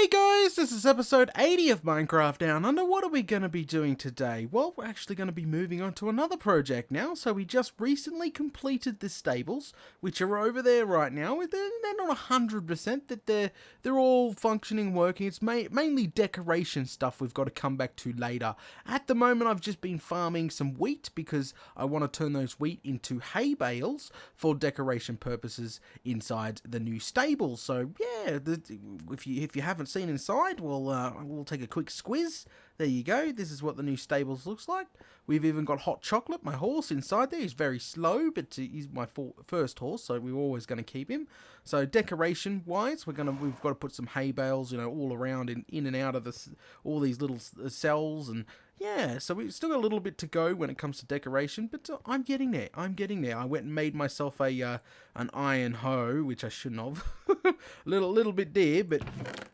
Hey guys, this is episode 80 of Minecraft Down Under. What are we going to be doing today? Well, we're actually going to be moving on to another project now. So we just recently completed the stables, which are over there right now. They're not 100%, that they're all functioning, working. It's mainly decoration stuff we've got to come back to later. At the moment, I've just been farming some wheat because I want to turn those wheat into hay bales for decoration purposes inside the new stables. So yeah, if you haven't seen inside, we'll take a quick squiz. There you go. This is what the new stables looks like. We've even got Hot Chocolate, my horse, inside there. He's very slow, but he's my first horse, so we're always going to keep him. So decoration wise, we've got to put some hay bales, all around in and out of all these little cells, and yeah, so we've still got a little bit to go when it comes to decoration, but I'm getting there. I went and made myself an iron hoe, which I shouldn't have. little bit there, but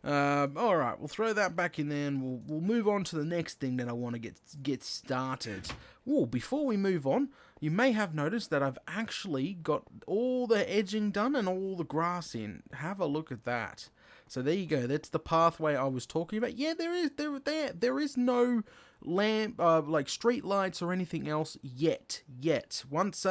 all right, we'll throw that back in there, and we'll move on to the next thing that I want to get started. Oh, before we move on, you may have noticed that I've actually got all the edging done and all the grass in. Have a look at that. So there you go. That's the pathway I was talking about. Yeah, there is no lamp, like street lights or anything else yet. Once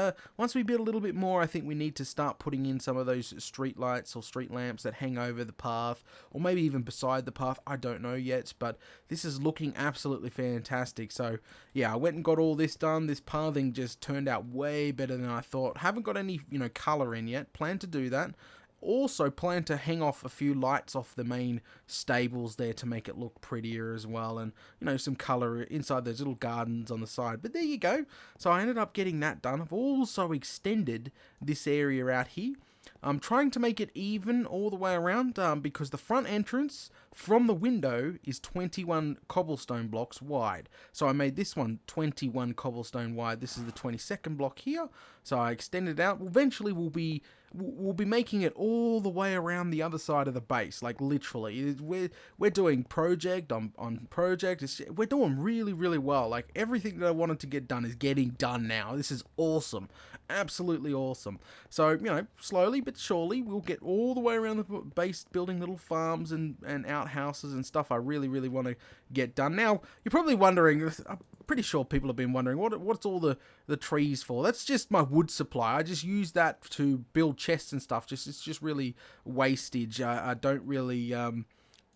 we build a little bit more, I think we need to start putting in some of those street lights or street lamps that hang over the path, or maybe even beside the path. I don't know yet, but this is looking absolutely fantastic. So yeah, I went and got all this done. This pathing just turned out way better than I thought. Haven't got any, color in yet. Plan to do that. Also plan to hang off a few lights off the main stables there to make it look prettier as well, and some colour inside those little gardens on the side. But there you go. So I ended up getting that done. I've also extended this area out here. I'm trying to make it even all the way around because the front entrance from the window is 21 cobblestone blocks wide. So I made this one 21 cobblestone wide. This is the 22nd block here. So I extended it out. Eventually we'll be making it all the way around the other side of the base, like literally. We're doing project on project. We're doing really, really well. Like everything that I wanted to get done is getting done now. This is awesome. Absolutely awesome. So, slowly but surely we'll get all the way around the base, building little farms and outhouses and stuff I really, really want to get done. Now, you're probably wondering, I'm pretty sure people have been wondering, what's all the trees for? That's just my wood supply. I just use that to build chests and stuff. It's just really wastage. I don't really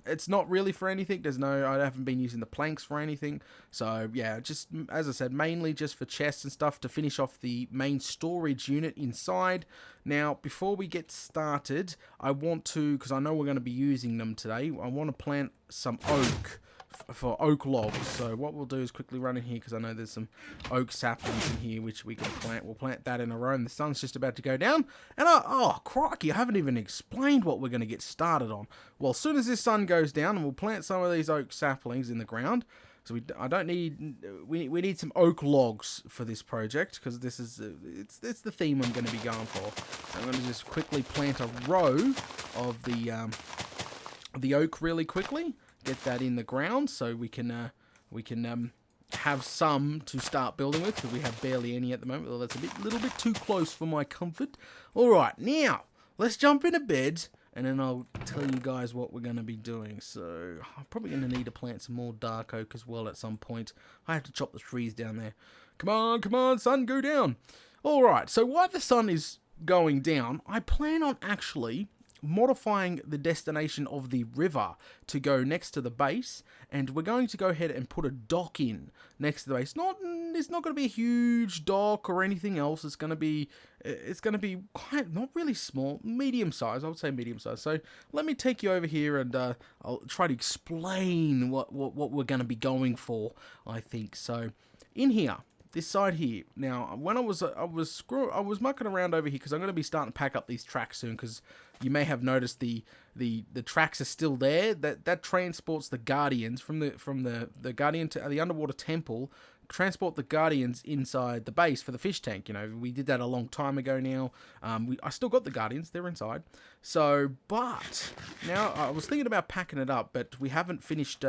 it's not really for anything. I haven't been using the planks for anything. So yeah, just as I said, mainly just for chests and stuff to finish off the main storage unit inside. Now, before we get started, I want to, because I know we're going to be using them today, I want to plant some oak for oak logs. So what we'll do is quickly run in here, because I know there's some oak saplings in here which we can plant. We'll plant that in a row, and the sun's just about to go down. And oh crikey, I haven't even explained what we're going to get started on. Well, as soon as this sun goes down, and we'll plant some of these oak saplings in the ground. So we need some oak logs for this project, because this is it's the theme I'm going to be going for. I'm going to just quickly plant a row of the oak really quickly. Get that in the ground so we can have some to start building with, because we have barely any at the moment. Well, that's a little bit too close for my comfort. All right, now let's jump into bed, and then I'll tell you guys what we're going to be doing. So I'm probably going to need to plant some more dark oak as well at some point. I have to chop the trees down there. Come on, sun, go down. All right, so while the sun is going down, I plan on actually modifying the destination of the river to go next to the base, and we're going to go ahead and put a dock in next to the base. It's not going to be a huge dock or anything else. It's going to be quite, not really small, medium size. I would say medium size. So let me take you over here, and I'll try to explain what we're going to be going for, I think. So in here, this side here. Now, when I was mucking around over here, because I'm going to be starting to pack up these tracks soon, because you may have noticed the tracks are still there. That transports the guardians from the guardian to the underwater temple. Transport the guardians inside the base for the fish tank. We did that a long time ago now. I still got the guardians. They're inside. So, but now I was thinking about packing it up, but we haven't finished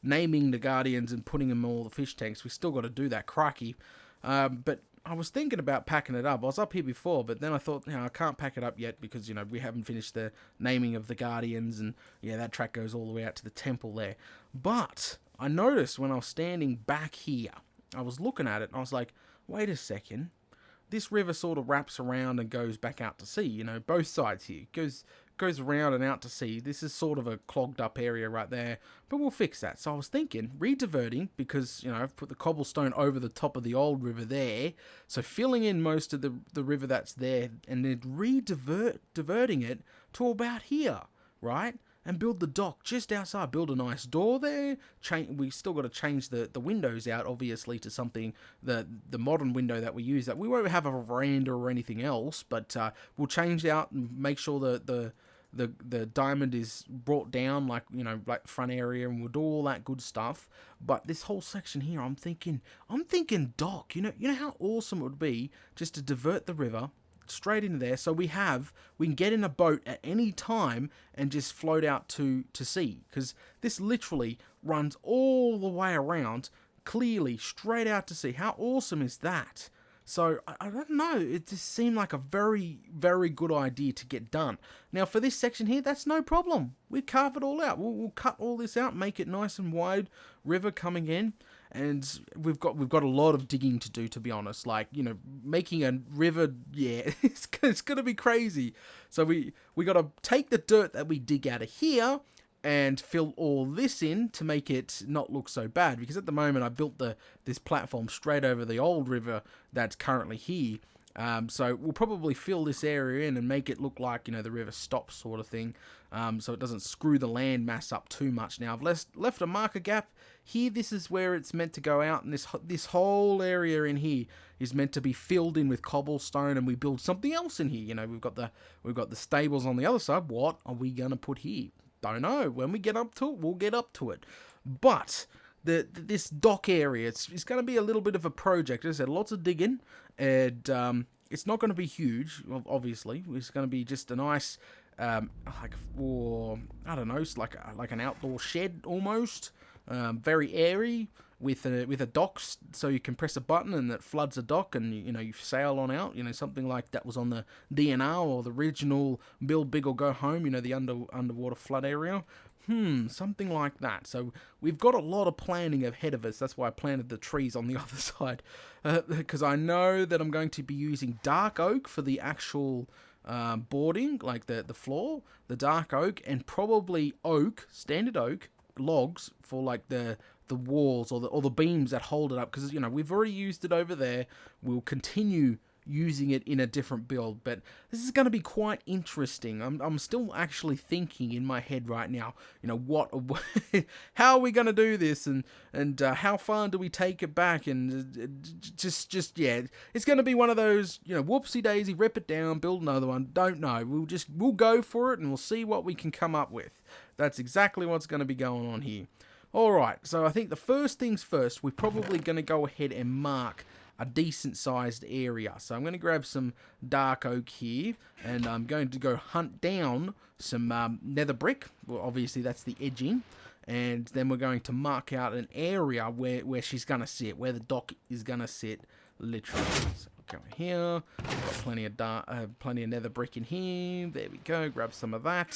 naming the guardians and putting them in all the fish tanks. We still got to do that. Crikey. But I was thinking about packing it up. I was up here before, but then I thought, I can't pack it up yet because, we haven't finished the naming of the Guardians, and, yeah, that track goes all the way out to the temple there. But I noticed when I was standing back here, I was looking at it, and I was like, wait a second. This river sort of wraps around and goes back out to sea, both sides here. Goes around and out to sea. This is sort of a clogged up area right there, but we'll fix that. So I was thinking, re-diverting, because, I've put the cobblestone over the top of the old river there, so filling in most of the river that's there, and then diverting it to about here, right? And build the dock just outside. Build a nice door there. We still got to change the windows out, obviously, to something, the modern window that we use. That we won't have a veranda or anything else, but we'll change out and make sure the diamond is brought down, like front area, and we'll do all that good stuff. But this whole section here, I'm thinking dock. You know how awesome it would be just to divert the river straight into there, so we can get in a boat at any time and just float out to sea, because this literally runs all the way around, clearly straight out to sea. How awesome is that? So I don't know, it just seemed like a very, very good idea to get done. Now for this section here, that's no problem. We carve it all out. We'll cut all this out, make it nice and wide, river coming in. And we've got a lot of digging to do, to be honest. Like, making a river, yeah, it's going to be crazy. So we got to take the dirt that we dig out of here and fill all this in to make it not look so bad. Because at the moment I built this platform straight over the old river that's currently here. So we'll probably fill this area in and make it look like, the river stops, sort of thing, so it doesn't screw the land mass up too much. Now, I've left a marker gap here. This is where it's meant to go out, and this whole area in here is meant to be filled in with cobblestone, and we build something else in here. We've got the stables on the other side. What are we going to put here? Don't know. When we get up to it, we'll get up to it. But this dock area, it's going to be a little bit of a project. As I said, lots of digging, and it's not going to be huge, obviously. It's going to be just a nice, I don't know, it's like an outdoor shed almost, very airy, with a dock, so you can press a button and it floods a dock, and you sail on out. Something like that was on the DNR or the original Build Big or Go Home. The underwater flood area. Something like that. So we've got a lot of planning ahead of us. That's why I planted the trees on the other side, because I know that I'm going to be using dark oak for the actual boarding, like the floor, the dark oak, and probably standard oak logs for like the walls or the beams that hold it up, because we've already used it over there. We'll continue using it in a different build, but this is going to be quite interesting. I'm still actually thinking in my head right now, how are we going to do this, and how far do we take it back, and yeah, it's going to be one of those, whoopsie daisy, rip it down, build another one. Don't know. We'll go for it, and we'll see what we can come up with. That's exactly what's going to be going on here. Alright, so I think the first things first, we're probably going to go ahead and mark a decent sized area. So I'm going to grab some dark oak here, and I'm going to go hunt down some nether brick. Well, obviously that's the edging, and then we're going to mark out an area where she's going to sit, where the dock is going to sit, literally. So go here, got plenty of nether brick in here. There we go, grab some of that.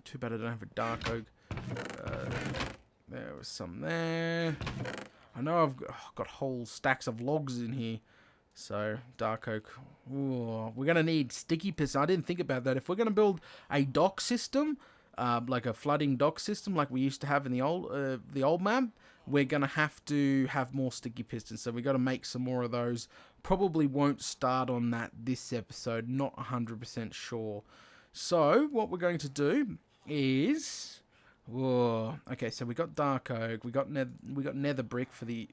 Too bad I don't have a dark oak. There was some there. I know I've got whole stacks of logs in here. So, dark oak. Ooh, we're going to need sticky piston. I didn't think about that. If we're going to build a dock system, like a flooding dock system like we used to have in the old map, we're going to have more sticky pistons. So we got to make some more of those. Probably won't start on that this episode. Not 100% sure. So, what we're going to do is... Whoa. Okay, so we got dark oak, we got nether brick for the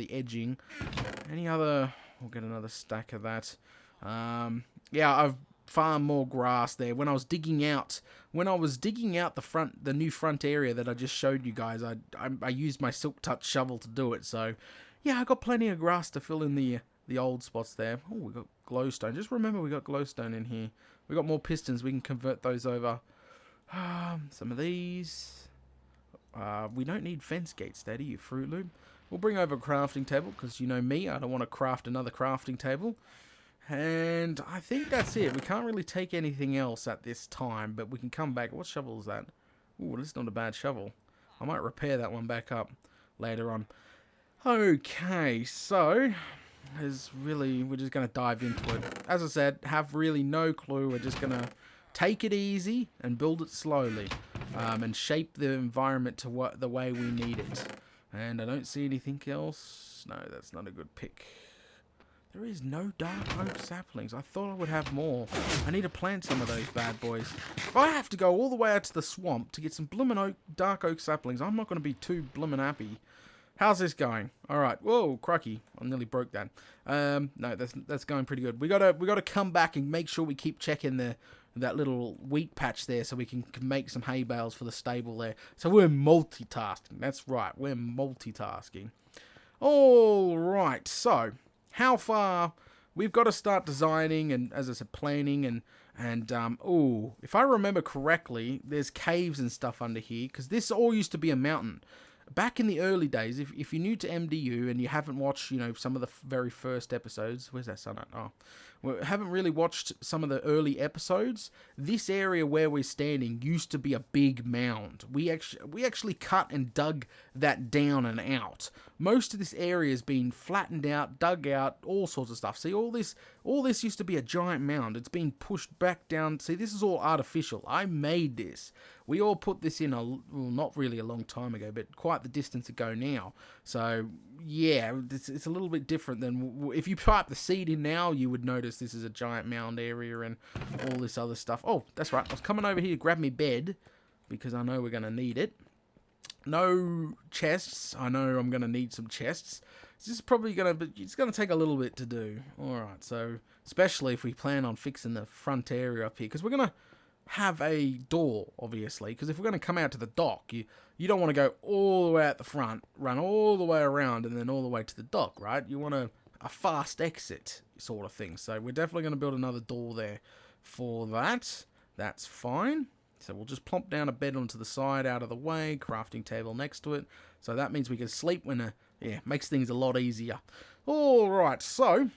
edging. Any other? We'll get another stack of that. Yeah, I've farmed more grass there. When I was digging out the new front area that I just showed you guys, I used my silk touch shovel to do it. So yeah, I got plenty of grass to fill in the old spots there. Oh, we got glowstone. Just remember we got glowstone in here. We got more pistons. We can convert those over. Some of these. We don't need fence gates, Daddy, you Fruit Loop. We'll bring over a crafting table, because you know me, I don't want to craft another crafting table. And I think that's it. We can't really take anything else at this time, but we can come back. What shovel is that? Ooh, this is not a bad shovel. I might repair that one back up later on. Okay, so we're just going to dive into it. As I said, have really no clue. We're just going to take it easy and build it slowly, and shape the environment to the way we need it. And I don't see anything else. No, that's not a good pick. There is no dark oak saplings. I thought I would have more. I need to plant some of those bad boys. If I have to go all the way out to the swamp to get some bloomin' dark oak saplings, I'm not going to be too bloomin' happy. How's this going? All right. Whoa, crikey! I nearly broke that. No, that's going pretty good. We gotta come back and make sure we keep checking that little wheat patch there, so we can make some hay bales for the stable there. So we're multitasking. That's right. We're multitasking. All right. So how far? We've got to start designing and, as I said, planning and oh, if I remember correctly, there's caves and stuff under here, because this all used to be a mountain. Back in the early days, if you're new to MDU and you haven't watched, you know, some of the very first episodes, where's that sun at? Oh, well, haven't really watched some of the early episodes. This area where we're standing used to be a big mound. We actually cut and dug that down and out. Most of this area has been flattened out, dug out, all sorts of stuff. See, all this used to be a giant mound. It's been pushed back down. See, this is all artificial. I made this. We all put this in well, not really a long time ago, but quite the distance ago now. So, yeah, it's a little bit different than if you type the seed in now, you would notice this is a giant mound area and all this other stuff. Oh, that's right. I was coming over here to grab me bed because I know we're going to need it. No chests. I know I'm going to need some chests. This is probably it's going to take a little bit to do. Alright, so especially if we plan on fixing the front area up here, because we're going to have a door, obviously, because if we're going to come out to the dock, you don't want to go all the way out the front, run all the way around, and then all the way to the dock, right? You want a fast exit sort of thing. So we're definitely going to build another door there for that. That's fine. So we'll just plump down a bed onto the side, out of the way, crafting table next to it. So that means we can sleep when, makes things a lot easier. All right, so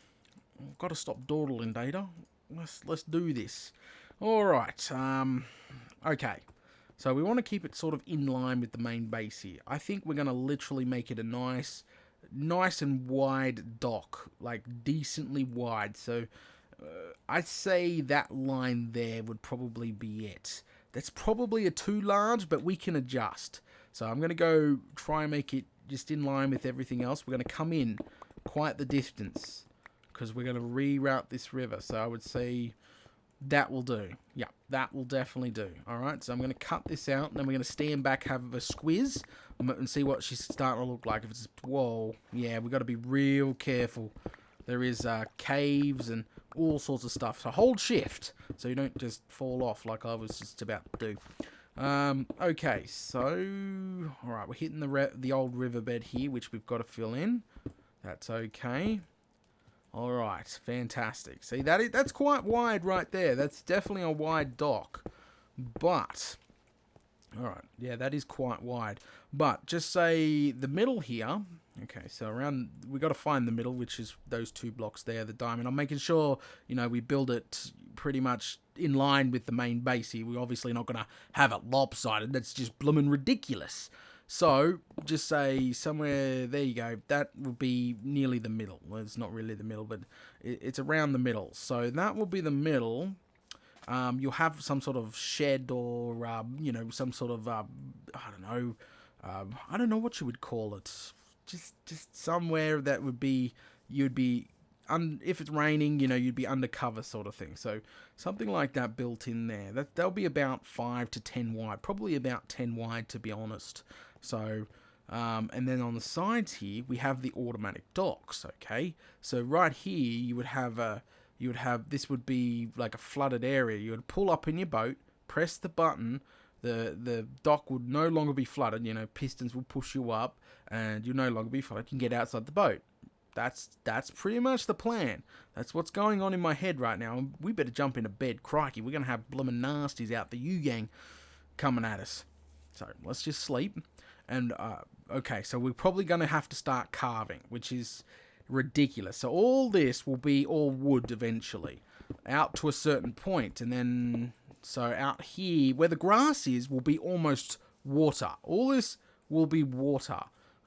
I've got to stop dawdling, Data. Let's do this. All right. Okay. So we want to keep it sort of in line with the main base here. I think we're going to literally make it a nice and wide dock, like decently wide. So I'd say that line there would probably be it. That's probably too large, but we can adjust. So I'm going to go try and make it just in line with everything else. We're going to come in quite the distance because we're going to reroute this river. So I would say that will do. Yeah, that will definitely do. All right, so I'm going to cut this out, and then we're going to stand back, have a squiz, and see what she's starting to look like. If it's, whoa, yeah, we've got to be real careful. There is caves and all sorts of stuff. So hold shift so you don't just fall off like I was just about to do. Okay, so all right, we're hitting the old riverbed here, which we've got to fill in. That's okay. All right, fantastic. See, that's quite wide right there. That's definitely a wide dock. But all right, yeah, that is quite wide. But just say the middle here. Okay, so we got to find the middle, which is those two blocks there, the diamond. I'm making sure, we build it pretty much in line with the main base here. We're obviously not going to have it lopsided. That's just bloomin' ridiculous. So, just say somewhere, there you go, that will be nearly the middle. Well, it's not really the middle, but it's around the middle. So, that will be the middle. You'll have some sort of shed or, some sort of, I don't know what you would call it. Just somewhere that would be, if it's raining, you'd be undercover sort of thing. So something like that built in there. That'll be about 5 to 10 wide, probably about 10 wide to be honest. So, and then on the sides here we have the automatic docks. Okay, so right here you would have this would be like a flooded area. You would pull up in your boat, press the button. The dock would no longer be flooded. Pistons will push you up, and you'll no longer be flooded. You can get outside the boat. That's pretty much the plan. That's what's going on in my head right now. We better jump into bed. Crikey, we're gonna have bloomin' nasties out the U-gang coming at us. So let's just sleep, And, okay, so we're probably going to have to start carving, which is ridiculous. So all this will be all wood eventually, out to a certain point. And then, so out here, where the grass is, will be almost water. All this will be water,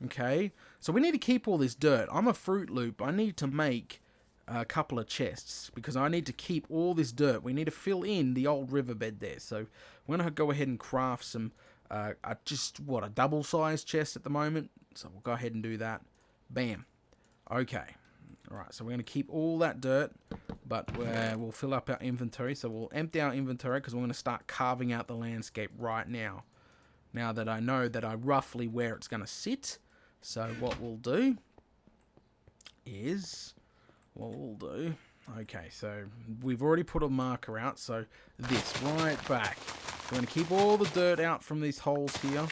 okay? So we need to keep all this dirt. I'm a Fruit Loop. I need to make a couple of chests because I need to keep all this dirt. We need to fill in the old riverbed there. So I'm going to go ahead and craft some, a double-sized chest at the moment. So we'll go ahead and do that. Bam. Okay. Alright, so we're going to keep all that dirt, but we'll fill up our inventory. So we'll empty our inventory because we're going to start carving out the landscape right now. Now that I know that I roughly where it's going to sit. So what we'll do is... Okay, so we've already put a marker out, so this right back. We're going to keep all the dirt out from these holes here,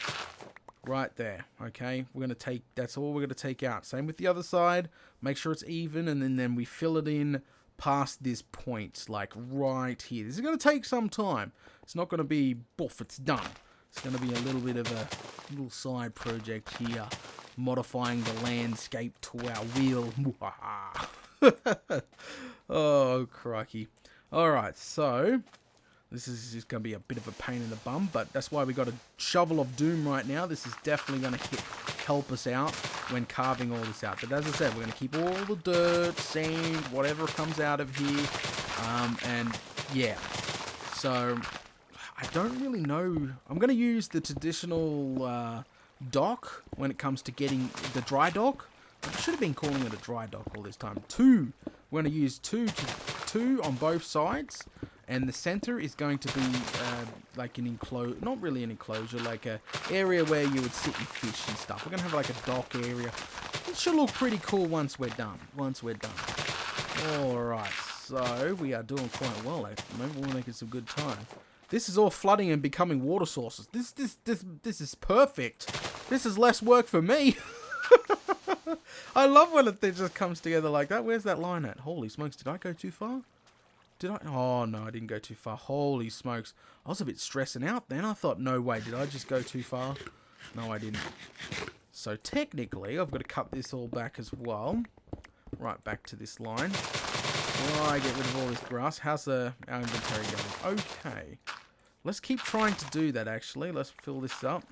right there, okay? We're going to take, that's all we're going to take out. Same with the other side, make sure it's even, and then we fill it in past this point, like right here. This is going to take some time. It's not going to be, boof, it's done. It's going to be a little bit of a little side project here, modifying the landscape to our will. Oh, crikey. Alright, so this is just going to be a bit of a pain in the bum, but that's why we got a shovel of doom right now. This is definitely going to help us out when carving all this out. But as I said, we're going to keep all the dirt, sand, whatever comes out of here. And yeah, so I don't really know. I'm going to use the traditional dock when it comes to getting the dry dock. I should have been calling it a dry dock all this time. We're going to use two on both sides, and the center is going to be like an enclosure, not really an enclosure, like a area where you would sit and fish and stuff. We're going to have like a dock area. It should look pretty cool once we're done. Alright, so we are doing quite well at the moment. We're making some good time. This is all flooding and becoming water sources. This is perfect. This is less work for me. I love when it just comes together like that. Where's that line at? Holy smokes, did I go too far? Did I? Oh, no, I didn't go too far. Holy smokes. I was a bit stressing out then. I thought, no way, did I just go too far? No, I didn't. So technically, I've got to cut this all back as well. Right back to this line. Before I get rid of all this grass. How's our inventory going? Okay. Let's keep trying to do that, actually. Let's fill this up.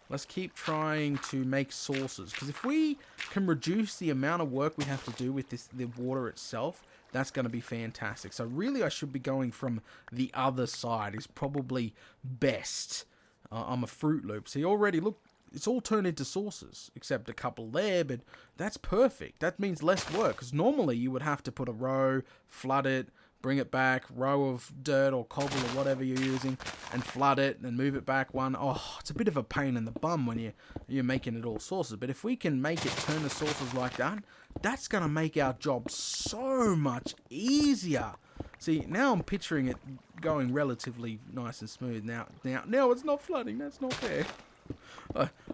Let's keep trying to make sources, because if we can reduce the amount of work we have to do with the water itself, that's going to be fantastic. So really I should be going from the other side is probably best. I'm a Fruit Loop. See, already, look, it's all turned into sources, except a couple there, but that's perfect. That means less work, because normally you would have to put a row, flood it, bring it back, row of dirt or cobble or whatever you're using, and flood it, and move it back one. Oh, it's a bit of a pain in the bum when you're making it all sources. But if we can make it turn to sources like that, that's going to make our job so much easier. See, now I'm picturing it going relatively nice and smooth. Now it's not flooding. That's not fair.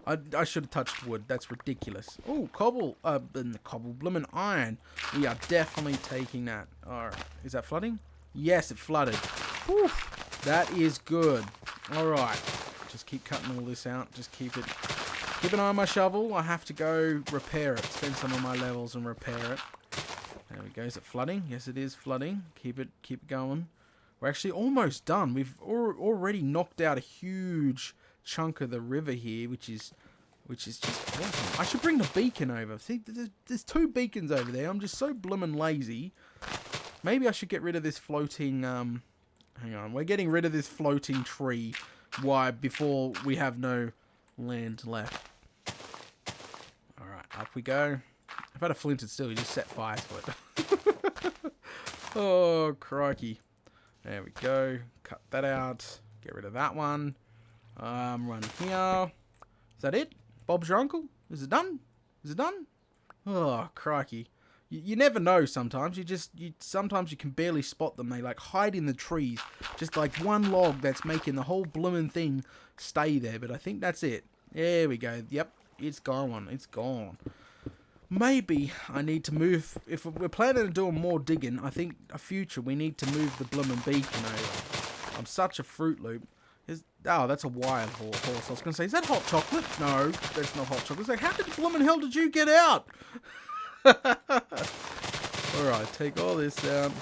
I should have touched wood. That's ridiculous. Oh, cobble. Bloomin' iron. We are definitely taking that. Alright. Is that flooding? Yes, it flooded. Whew. That is good. Alright. Just keep cutting all this out. Just keep an eye on my shovel. I have to go repair it. Spend some of my levels and repair it. There we go. Is it flooding? Yes, it is flooding. Keep it going. We're actually almost done. We've already knocked out a huge chunk of the river here, which is just awesome. I should bring the beacon over. See, there's two beacons over there. I'm just so bloomin' lazy. Maybe I should get rid of this floating, hang on, we're getting rid of this floating tree. Why? Before we have no land left. Alright, up we go. I've had a flint and steel, you just set fire to it. Oh, crikey. There we go. Cut that out. Get rid of that one. Run here. Is that it? Bob's your uncle? Is it done? Is it done? Oh, crikey. You never know sometimes. Sometimes you can barely spot them. They like hide in the trees. Just like one log that's making the whole bloomin' thing stay there. But I think that's it. There we go. Yep. It's gone. It's gone. Maybe I need to move. If we're planning on doing more digging, I think a future we need to move the bloomin' beacon over. I'm such a Fruit Loop. Oh, that's a wild horse. I was going to say, is that hot chocolate? No, that's not hot chocolate. It's like, how the blooming hell did you get out? Alright, take all this out.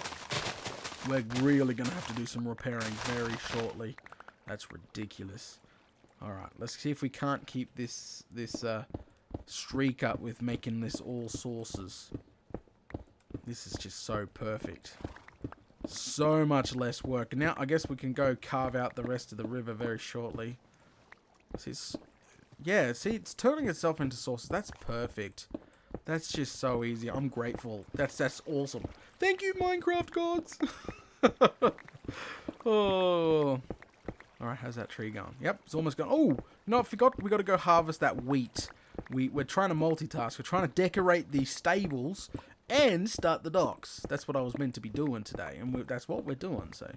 We're really going to have to do some repairing very shortly. That's ridiculous. Alright, let's see if we can't keep this streak up with making this all sources. This is just so perfect. So much less work. Now, I guess we can go carve out the rest of the river very shortly. Yeah, see, it's turning itself into sources. That's perfect. That's just so easy. I'm grateful. That's awesome. Thank you, Minecraft gods. Oh. Alright, how's that tree going? Yep, it's almost gone. Oh, no, I forgot. We got to go harvest that wheat. We're trying to multitask. We're trying to decorate the stables and start the docks. That's what I was meant to be doing today, and that's what we're doing. So,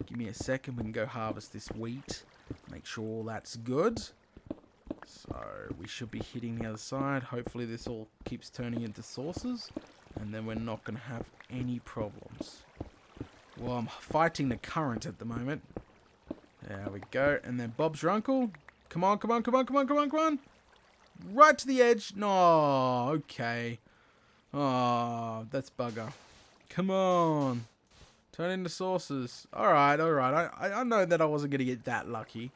give me a second. We can go harvest this wheat. Make sure all that's good. So, we should be hitting the other side. Hopefully, this all keeps turning into sources, and then we're not going to have any problems. Well, I'm fighting the current at the moment. There we go. And then Bob's your uncle. Come on, come on, come on, come on, come on, come on. Right to the edge. No, okay. Oh, that's bugger. Come on. Turn into sources. Alright, alright. I know that I wasn't going to get that lucky.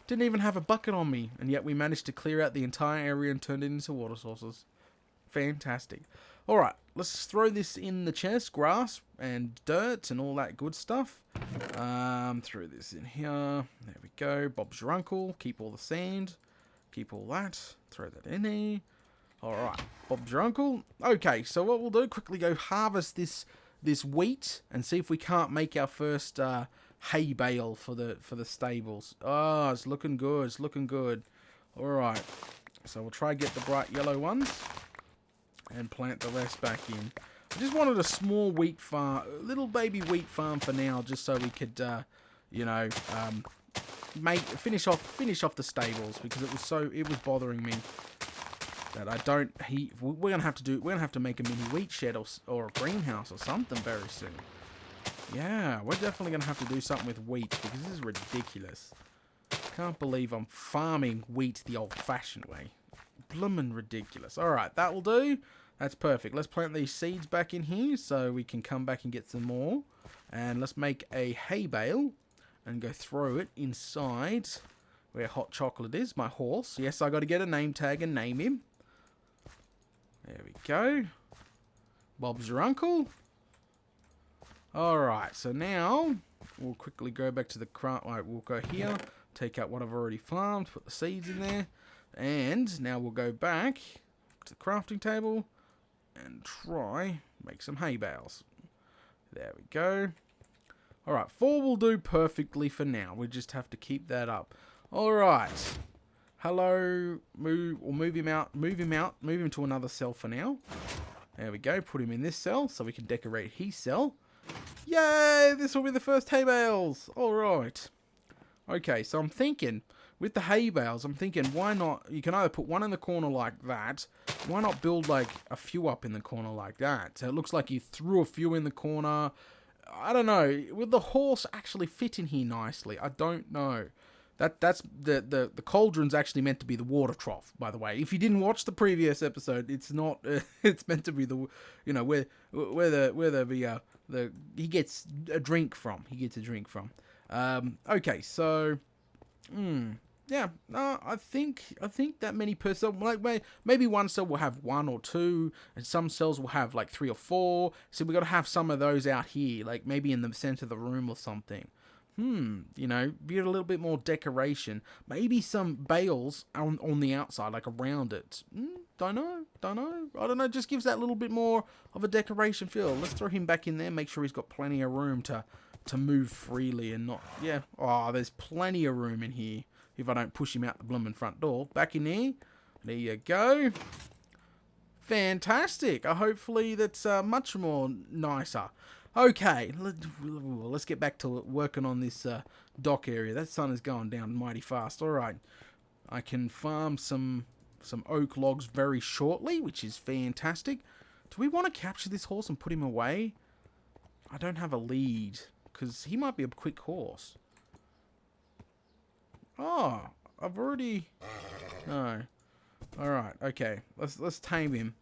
Didn't even have a bucket on me. And yet we managed to clear out the entire area and turn it into water sources. Fantastic. Alright, let's throw this in the chest. Grass and dirt and all that good stuff. Throw this in here. There we go. Bob's your uncle. Keep all the sand. Keep all that. Throw that in there. Alright, Bob's your uncle. Okay, so what we'll do, quickly go harvest this wheat and see if we can't make our first hay bale for the stables. Oh, it's looking good. It's looking good. Alright, so we'll try to get the bright yellow ones and plant the rest back in. I just wanted a small wheat farm, little baby wheat farm for now, just so we could, you know, finish off the stables, because it was bothering me that I don't. We're gonna have to make a mini wheat shed or a greenhouse or something very soon. Yeah, we're definitely gonna have to do something with wheat, because this is ridiculous. Can't believe I'm farming wheat the old-fashioned way. Bloomin' ridiculous. Alright, that will do. That's perfect. Let's plant these seeds back in here so we can come back and get some more. And let's make a hay bale and go throw it inside where Hot Chocolate is, my horse. Yes, I got to get a name tag and name him. There we go. Bob's your uncle. Alright, so now we'll quickly go back to the craft. Right, we'll go here, take out what I've already farmed, put the seeds in there. And now we'll go back to the crafting table and try make some hay bales. There we go. Alright, 4 will do perfectly for now. We just have to keep that up. Alright. Hello. Move him out. Move him to another cell for now. There we go. Put him in this cell so we can decorate his cell. Yay! This will be the first hay bales. Alright. Okay, so I'm thinking, with the hay bales, I'm thinking, why not, you can either put one in the corner like that, why not build like a few up in the corner like that? So it looks like you threw a few in the corner. I don't know, will the horse actually fit in here nicely? I don't know. That's the cauldron's actually meant to be the water trough, by the way. If you didn't watch the previous episode, it's not. It's meant to be the, you know, where he gets a drink from. Okay, so, yeah. I think that many per cell, like maybe one cell will have 1 or 2, and some cells will have like 3 or 4. So we got to have some of those out here, like maybe in the center of the room or something. You know, get a little bit more decoration. Maybe some bales on the outside, like around it. Don't know. I don't know. Just gives that little bit more of a decoration feel. Let's throw him back in there. Make sure he's got plenty of room to move freely and not. Yeah. Oh, there's plenty of room in here. If I don't push him out the blooming front door. Back in here. There you go. Fantastic. Hopefully that's much more nicer. Okay, let's get back to working on this dock area. That sun is going down mighty fast. Alright, I can farm some oak logs very shortly, which is fantastic. Do we want to capture this horse and put him away? I don't have a lead, because he might be a quick horse. Oh, I've already... No. Alright, okay. Let's tame him.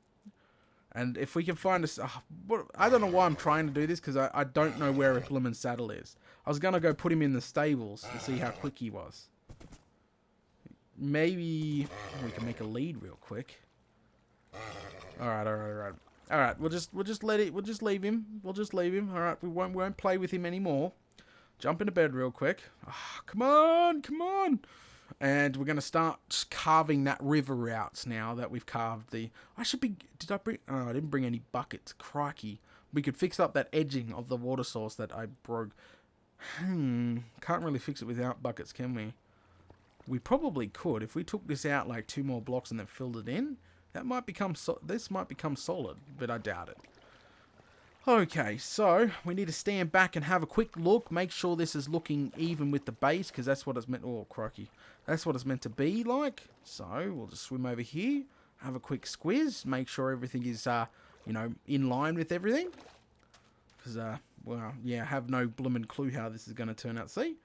And if we can find us... I don't know why I'm trying to do this, because I don't know where a Bloomin' Saddle is. I was going to go put him in the stables to see how quick he was. Maybe we can make a lead real quick. Alright, we'll just leave him. Alright, we won't play with him anymore. Jump into bed real quick. Oh, come on. And we're going to start carving that river out now that we've carved the... Did I bring... Oh, I didn't bring any buckets. Crikey. We could fix up that edging of the water source that I broke. Can't really fix it without buckets, can we? We probably could. If we took this out like 2 more blocks and then filled it in, that might become... This might become solid, but I doubt it. Okay, so we need to stand back and have a quick look. Make sure this is looking even with the base, because that's what it's meant... Oh, crikey. That's what it's meant to be like. So, we'll just swim over here. Have a quick squiz. Make sure everything is, in line with everything. Because, well, yeah, I have no bloomin' clue how this is going to turn out. See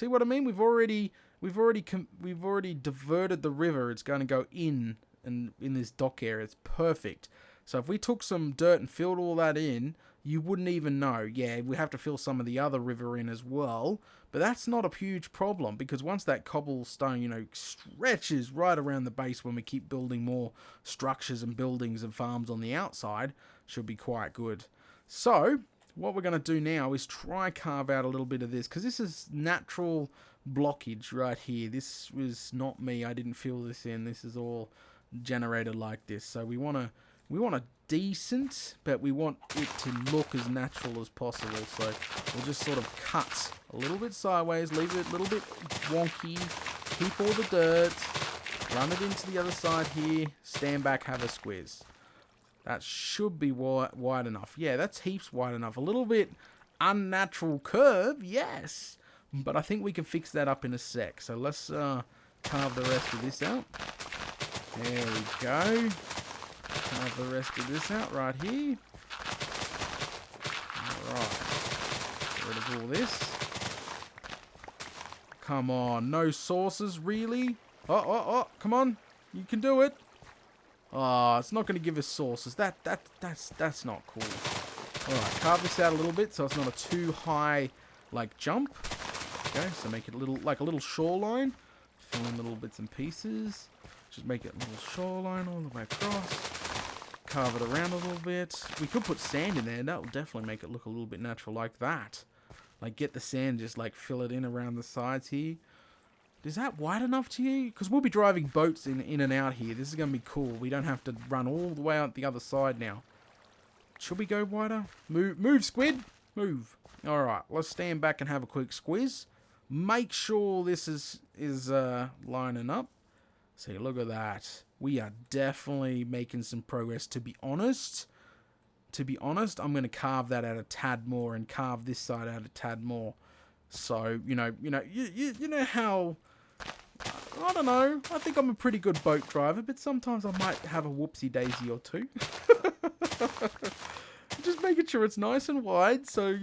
what I mean? We've already diverted the river. It's going to go in this dock area. It's perfect. So if we took some dirt and filled all that in, you wouldn't even know. Yeah, we have to fill some of the other river in as well. But that's not a huge problem, because once that cobblestone, stretches right around the base when we keep building more structures and buildings and farms on the outside, should be quite good. So, what we're going to do now is try carve out a little bit of this, because this is natural blockage right here. This was not me. I didn't fill this in. This is all generated like this. So we want a decent, but we want it to look as natural as possible. So we'll just sort of cut a little bit sideways, leave it a little bit wonky, keep all the dirt, run it into the other side here, stand back, have a squiz. That should be wide enough. Yeah, that's heaps wide enough. A little bit unnatural curve, yes, but I think we can fix that up in a sec. So let's carve the rest of this out. There we go. Carve the rest of this out right here. Alright. Get rid of all this. Come on. No sources, really? Oh, come on. You can do it. Oh, it's not going to give us sources. That's not cool. Alright, carve this out a little bit so it's not a too high, jump. Okay, so make it a little shoreline. Fill in little bits and pieces. Just make it a little shoreline all the way across. Carve it around a little bit. We could put sand in there. That will definitely make it look a little bit natural like that. Get the sand, just fill it in around the sides here. Is that wide enough to you? Because we'll be driving boats in and out here. This is going to be cool. We don't have to run all the way out the other side now. Should we go wider? Move, squid. Move. Alright, let's stand back and have a quick squiz. Make sure this is lining up. See, look at that. We are definitely making some progress, to be honest. I'm going to carve that out a tad more and carve this side out a tad more. So, you know how... I don't know. I think I'm a pretty good boat driver, but sometimes I might have a whoopsie daisy or two. Just making sure it's nice and wide, so,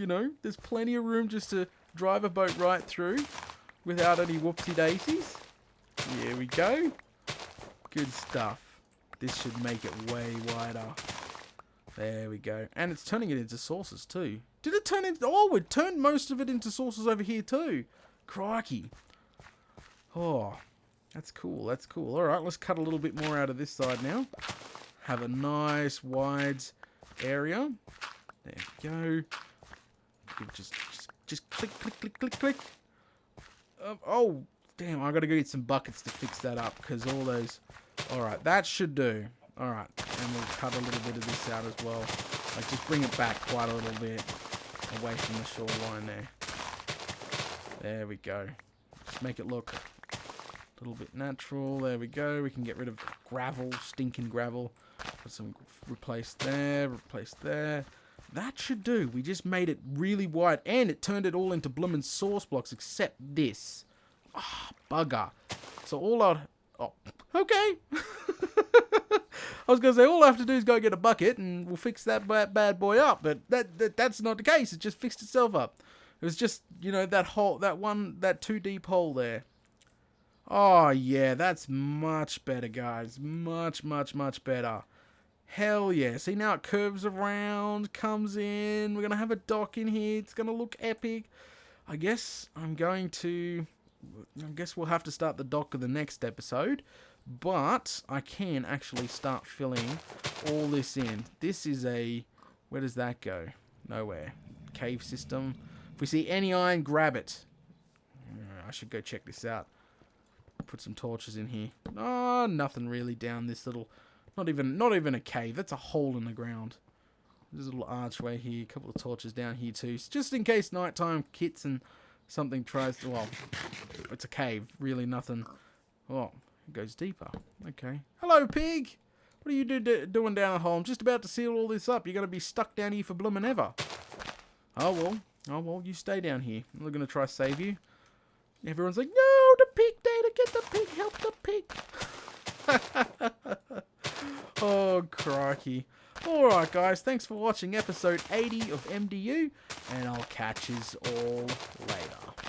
there's plenty of room just to drive a boat right through without any whoopsie daisies. Here we go. Good stuff. This should make it way wider. There we go. And it's turning it into sources too. Did it turn into... Oh, it turned most of it into sources over here too. Crikey. Oh, that's cool. Alright, let's cut a little bit more out of this side now. Have a nice wide area. There we go. Just click. Oh, damn, I gotta go get some buckets to fix that up, because all those... Alright, that should do. Alright, and we'll cut a little bit of this out as well. Just bring it back quite a little bit away from the shoreline there. There we go. Just make it look a little bit natural. There we go. We can get rid of gravel, stinking gravel. Put some... Replace there. That should do. We just made it really wide, and it turned it all into bloomin' source blocks, except this. Ah, bugger. So all I'd... Oh, okay. I was going to say, all I have to do is go get a bucket, and we'll fix that bad boy up. But that's not the case. It just fixed itself up. It was just, that hole, that 2 deep hole there. Oh, yeah, that's much better, guys. Much, much, much better. Hell yeah. See, now it curves around, comes in. We're going to have a dock in here. It's going to look epic. I guess we'll have to start the dock of the next episode. But I can actually start filling all this in. This is a... Where does that go? Nowhere. Cave system. If we see any iron, grab it. I should go check this out. Put some torches in here. Oh, nothing really down this little... Not even a cave. That's a hole in the ground. There's a little archway here. A couple of torches down here too. Just in case nighttime hits and something tries to... Well, it's a cave. Really nothing. Oh, it goes deeper. Okay. Hello, pig. What are you doing down the hole? I'm just about to seal all this up. You're going to be stuck down here for bloomin' ever. Oh, well. Oh, well, you stay down here. I'm not going to try to save you. Everyone's like, no, the pig, Data, get the pig, help the pig. Oh, crikey. Alright, guys, thanks for watching episode 80 of MDU, and I'll catch yous all later.